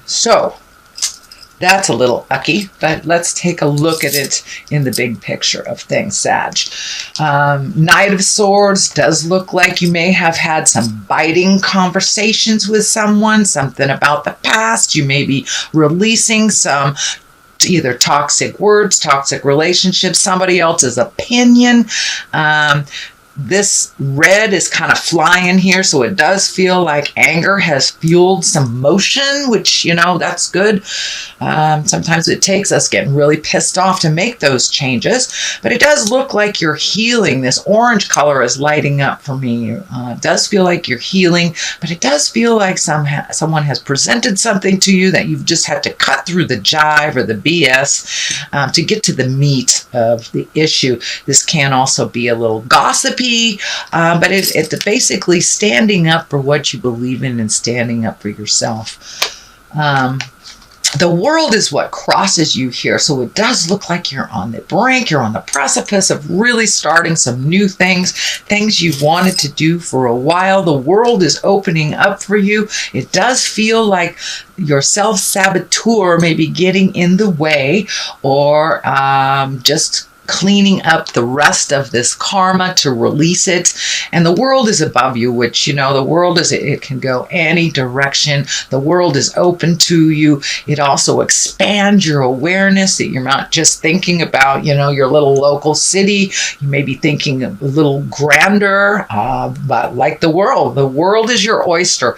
So that's a little ucky, but let's take a look at it in the big picture of things, Sag. Knight of Swords does look like you may have had some biting conversations with someone, something about the past. You may be releasing some either toxic words, toxic relationships, somebody else's opinion. This red is kind of flying here, so it does feel like anger has fueled some motion, which, you know, that's good. Sometimes it takes us getting really pissed off to make those changes, but it does look like you're healing. This orange color is lighting up for me. It does feel like you're healing, but it does feel like someone has presented something to you that you've just had to cut through the jive or the BS to get to the meat of the issue. This can also be a little gossipy, but it's basically standing up for what you believe in and standing up for yourself. The world is what crosses you here, so it does look like you're on the brink, you're on the precipice of really starting some new things you've wanted to do for a while. The world is opening up for you. It does feel like your self-saboteur may be getting in the way, or just cleaning up the rest of this karma to release it. And the world is above you, which, you know, the world is, it can go any direction. The world is open to you. It also expands your awareness, that you're not just thinking about, you know, your little local city. You may be thinking a little grander, but like the world is your oyster,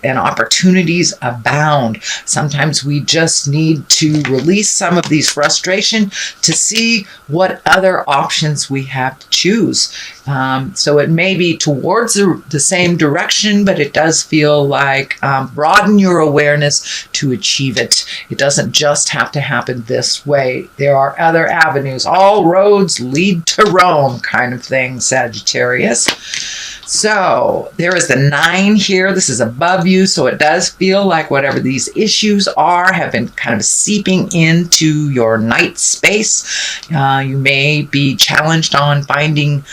and opportunities abound. Sometimes we just need to release some of these frustration to see what other options we have to choose. So it may be towards the same direction, but it does feel like broaden your awareness to achieve it. It doesn't just have to happen this way. There are other avenues. All roads lead to Rome, kind of thing, Sagittarius. So there is the 9 here. This is above you, so it does feel like whatever these issues are have been kind of seeping into your night space. You may be challenged on finding,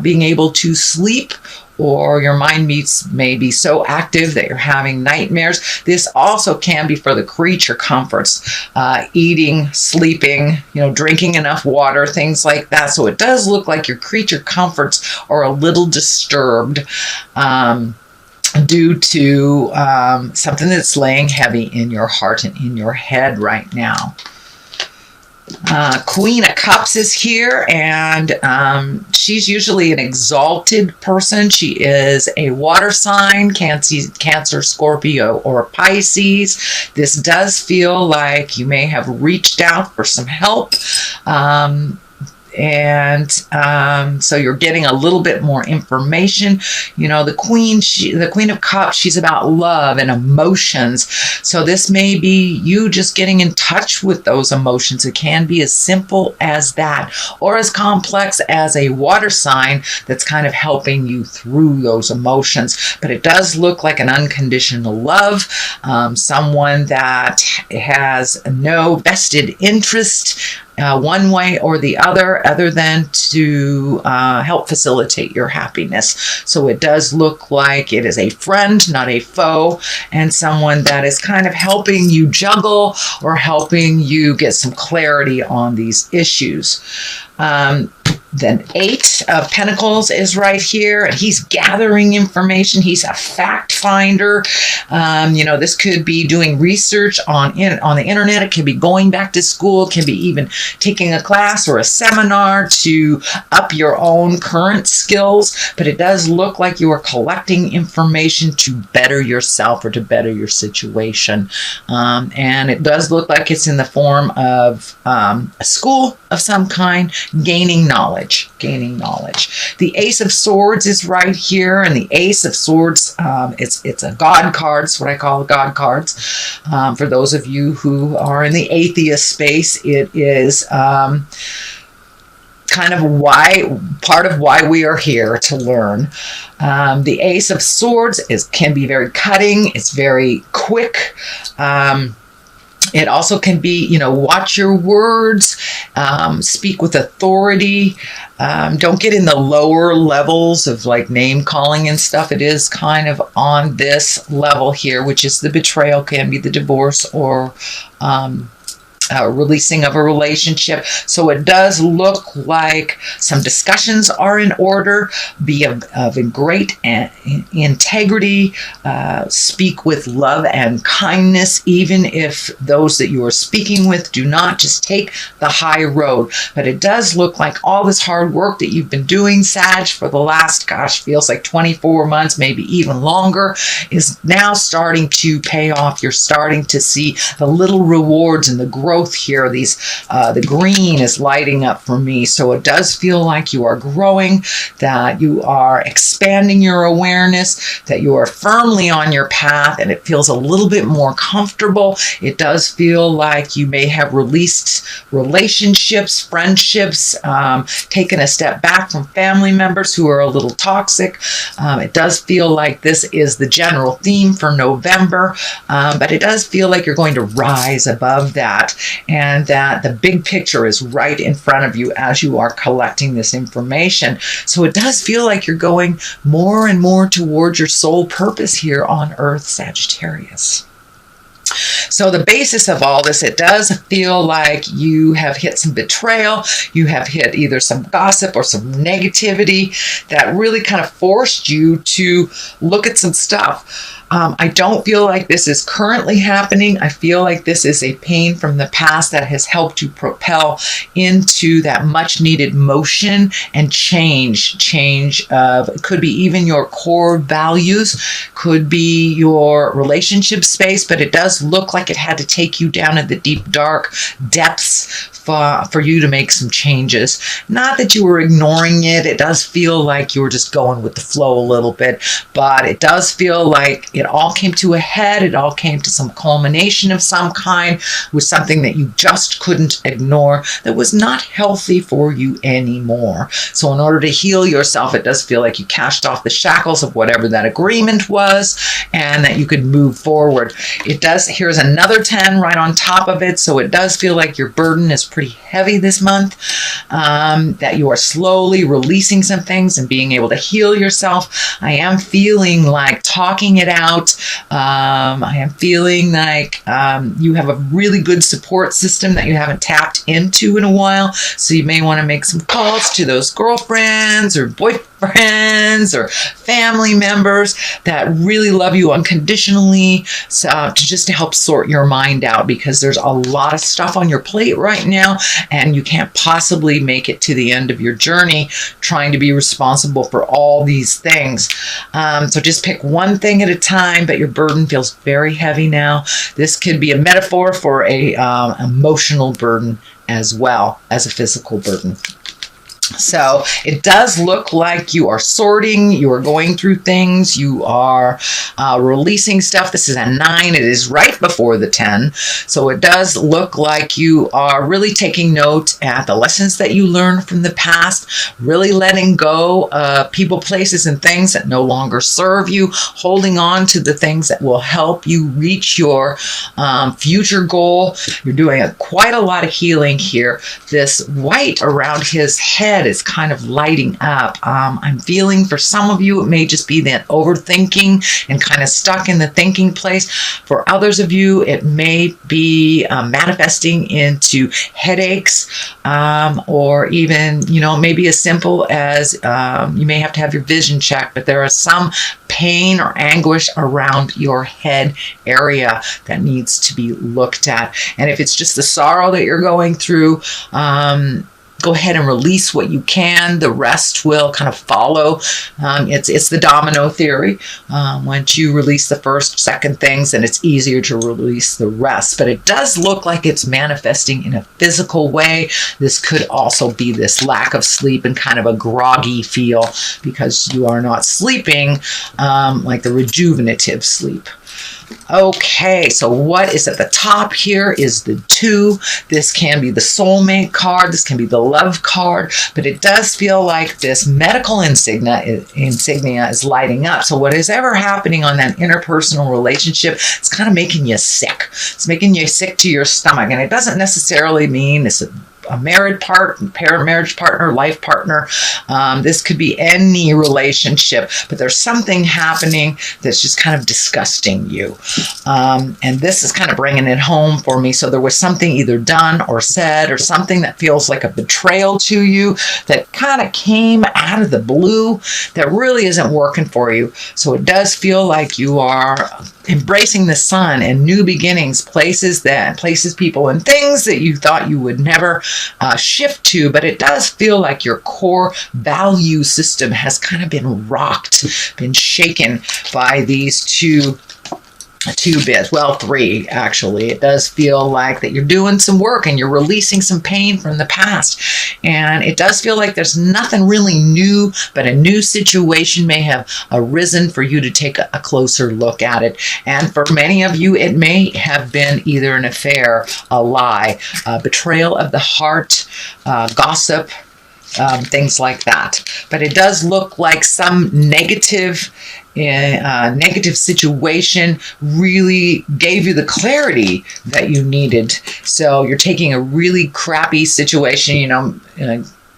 being able to sleep, or your mind may be so active that you're having nightmares. This also can be for the creature comforts, eating, sleeping, you know, drinking enough water, things like that. So it does look like your creature comforts are a little disturbed due to something that's laying heavy in your heart and in your head right now. Queen of Cups is here, and she's usually an exalted person. She is a water sign, Cancer, Scorpio, or Pisces. This does feel like you may have reached out for some help. So you're getting a little bit more information. You know, the Queen of Cups, she's about love and emotions. So this may be you just getting in touch with those emotions. It can be as simple as that, or as complex as a water sign that's kind of helping you through those emotions. But it does look like an unconditional love, someone that has no vested interest one way or the other than to help facilitate your happiness. So it does look like it is a friend, not a foe, and someone that is kind of helping you juggle or helping you get some clarity on these issues. Then 8 of Pentacles is right here, and he's gathering information. He's a fact finder. You know, this could be doing research on the internet. It could be going back to school. It can be even taking a class or a seminar to up your own current skills. But it does look like you are collecting information to better yourself or to better your situation. And it does look like it's in the form of a school of some kind, gaining knowledge. The Ace of Swords is right here, and the Ace of Swords, it's a God card. It's what I call God cards. For those of you who are in the atheist space, it is kind of part of why we are here to learn. The Ace of Swords can be very cutting. It's very quick. It also can be, you know, watch your words, speak with authority. Don't get in the lower levels of like name calling and stuff. It is kind of on this level here, which is the betrayal, can be the divorce or releasing of a relationship. So it does look like some discussions are in order. Be of great integrity. Speak with love and kindness, even if those that you are speaking with do not. Just take the high road. But it does look like all this hard work that you've been doing, Sag, for the last, gosh, feels like 24 months, maybe even longer, is now starting to pay off. You're starting to see the little rewards and the growth here. These the green is lighting up for me, so it does feel like you are growing, that you are expanding your awareness, that you are firmly on your path, and it feels a little bit more comfortable. It does feel like you may have released relationships, friendships, taken a step back from family members who are a little toxic. It does feel like this is the general theme for November, but it does feel like you're going to rise above that, and that the big picture is right in front of you as you are collecting this information. So it does feel like you're going more and more towards your soul purpose here on Earth, Sagittarius. So the basis of all this, it does feel like you have hit some betrayal. You have hit either some gossip or some negativity that really kind of forced you to look at some stuff. I don't feel like this is currently happening. I feel like this is a pain from the past that has helped you propel into that much needed motion and change of, it could be even your core values, could be your relationship space, but it does look like it had to take you down in the deep, dark depths for you to make some changes. Not that you were ignoring it. It does feel like you were just going with the flow a little bit, but it does feel like it all came to a head. It all came to some culmination of some kind with something that you just couldn't ignore, that was not healthy for you anymore. So in order to heal yourself, it does feel like you cast off the shackles of whatever that agreement was and that you could move forward. It does, here's another 10 right on top of it. So it does feel like your burden is pretty heavy this month, that you are slowly releasing some things and being able to heal yourself. I am feeling like talking it out. I am feeling like you have a really good support system that you haven't tapped into in a while. So you may want to make some calls to those girlfriends or boyfriends or family members that really love you unconditionally, just to help sort your mind out, because there's a lot of stuff on your plate right now and you can't possibly make it to the end of your journey trying to be responsible for all these things. So just pick one thing at a time, but your burden feels very heavy now. This could be a metaphor for a emotional burden as well as a physical burden. So it does look like you are sorting, you are going through things, you are releasing stuff. This is a 9. It is right before the 10. So it does look like you are really taking note at the lessons that you learned from the past, really letting go of people, places, and things that no longer serve you, holding on to the things that will help you reach your future goal. You're doing quite a lot of healing here. This white around his head is kind of lighting up. I'm feeling for some of you, it may just be that overthinking and kind of stuck in the thinking place. For others of you, it may be manifesting into headaches, or even, maybe as simple as you may have to have your vision checked, but there is some pain or anguish around your head area that needs to be looked at. And if it's just the sorrow that you're going through, go ahead and release what you can. The rest will kind of follow. It's the domino theory. Once you release the first, second things, then it's easier to release the rest. But it does look like it's manifesting in a physical way. This could also be this lack of sleep and kind of a groggy feel because you are not sleeping like the rejuvenative sleep. Okay, so what is at the top here is the 2. This can be the soulmate card. This can be the love card, but it does feel like this medical insignia is lighting up. So what is ever happening on that interpersonal relationship, it's kind of making you sick. It's making you sick to your stomach, and it doesn't necessarily mean it's a marriage partner, life partner. This could be any relationship, but there's something happening that's just kind of disgusting you. And this is kind of bringing it home for me. So there was something either done or said or something that feels like a betrayal to you that kind of came out of the blue that really isn't working for you. So it does feel like you are embracing the sun and new beginnings, places, people, and things that you thought you would never shift to, but it does feel like your core value system has kind of been rocked, been shaken by these two bits. Well, 3 actually. It does feel like that you're doing some work and you're releasing some pain from the past, and it does feel like there's nothing really new, but a new situation may have arisen for you to take a closer look at it. And for many of you, it may have been either an affair, a lie, betrayal of the heart, gossip, things like that. But it does look like some negative situation really gave you the clarity that you needed. So you're taking a really crappy situation,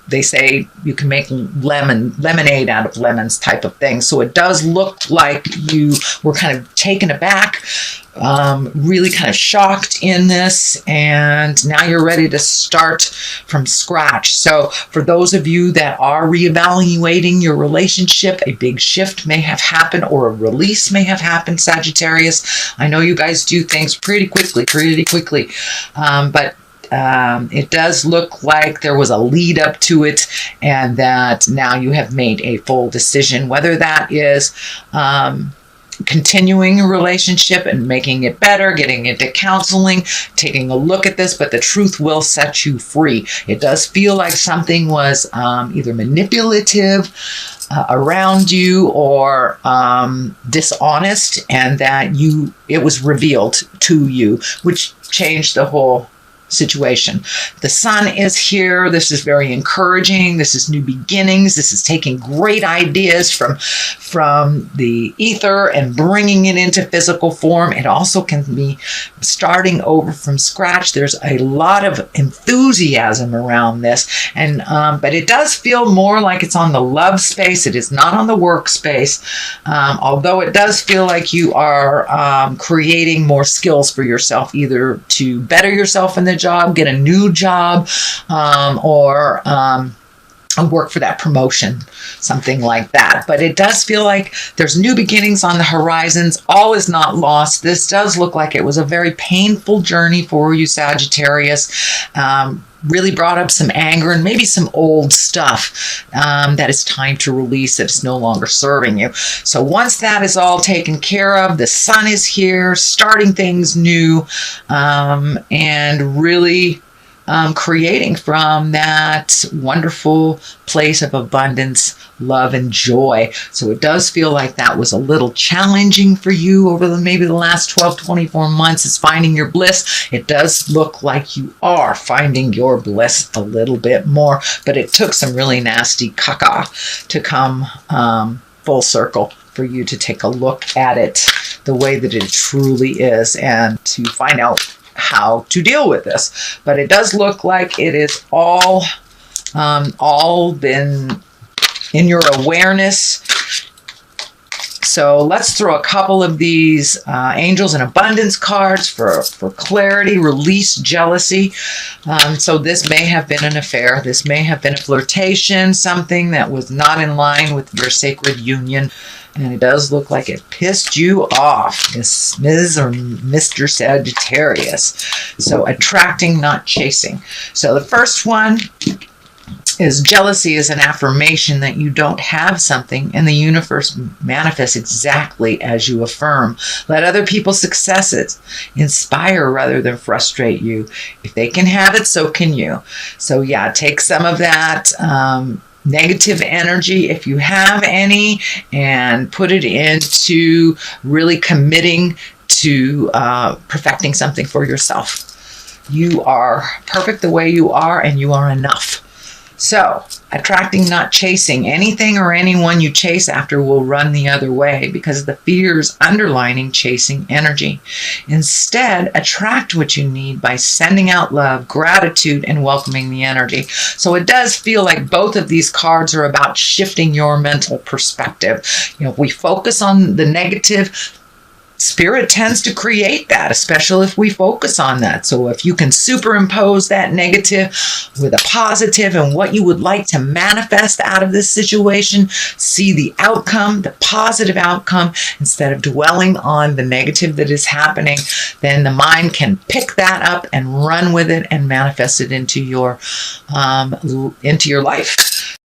they say you can make lemonade out of lemons type of thing. So it does look like you were kind of taken aback, really kind of shocked in this, and now you're ready to start from scratch. So for those of you that are reevaluating your relationship, a big shift may have happened or a release may have happened, Sagittarius. I know you guys do things pretty quickly, but it does look like there was a lead up to it, and that now you have made a full decision, whether that is continuing a relationship and making it better, getting into counseling, taking a look at this, but the truth will set you free. It does feel like something was either manipulative around you or dishonest, and that it was revealed to you, which changed the whole situation. The sun is here. This is very encouraging. This is new beginnings. This is taking great ideas from the ether and bringing it into physical form. It also can be starting over from scratch. There's a lot of enthusiasm around this, and but it does feel more like it's on the love space. It is not on the work space, although it does feel like you are creating more skills for yourself, either to better yourself in the job, get a new job, or work for that promotion, something like that. But it does feel like there's new beginnings on the horizons. All is not lost. This does look like it was a very painful journey for you, Sagittarius. Really brought up some anger and maybe some old stuff that is time to release, that is no longer serving you. So once that is all taken care of, the sun is here, starting things new, and really creating from that wonderful place of abundance, love, and joy. So it does feel like that was a little challenging for you over maybe the last 12, 24 months, is finding your bliss. It does look like you are finding your bliss a little bit more, but it took some really nasty caca to come full circle for you to take a look at it the way that it truly is, and to find out how to deal with this. But it does look like it is all been in your awareness. So let's throw a couple of these angels and abundance cards for clarity, release jealousy. So this may have been an affair. This may have been a flirtation, something that was not in line with your sacred union. And it does look like it pissed you off, Ms. or Mr. Sagittarius. So attracting, not chasing. So the first one is jealousy is an affirmation that you don't have something, and the universe manifests exactly as you affirm. Let other people's successes inspire rather than frustrate you. If they can have it, so can you. So yeah, take some of that negative energy, if you have any, and put it into really committing to perfecting something for yourself. You are perfect the way you are, and you are enough. So, attracting, not chasing. Anything or anyone you chase after will run the other way because the fears underlining chasing energy. Instead, attract what you need by sending out love, gratitude, and welcoming the energy. So it does feel like both of these cards are about shifting your mental perspective. You know, if we focus on the negative, Spirit tends to create that, especially if we focus on that. So if you can superimpose that negative with a positive and what you would like to manifest out of this situation, see the outcome, the positive outcome, instead of dwelling on the negative that is happening, then the mind can pick that up and run with it and manifest it into your life.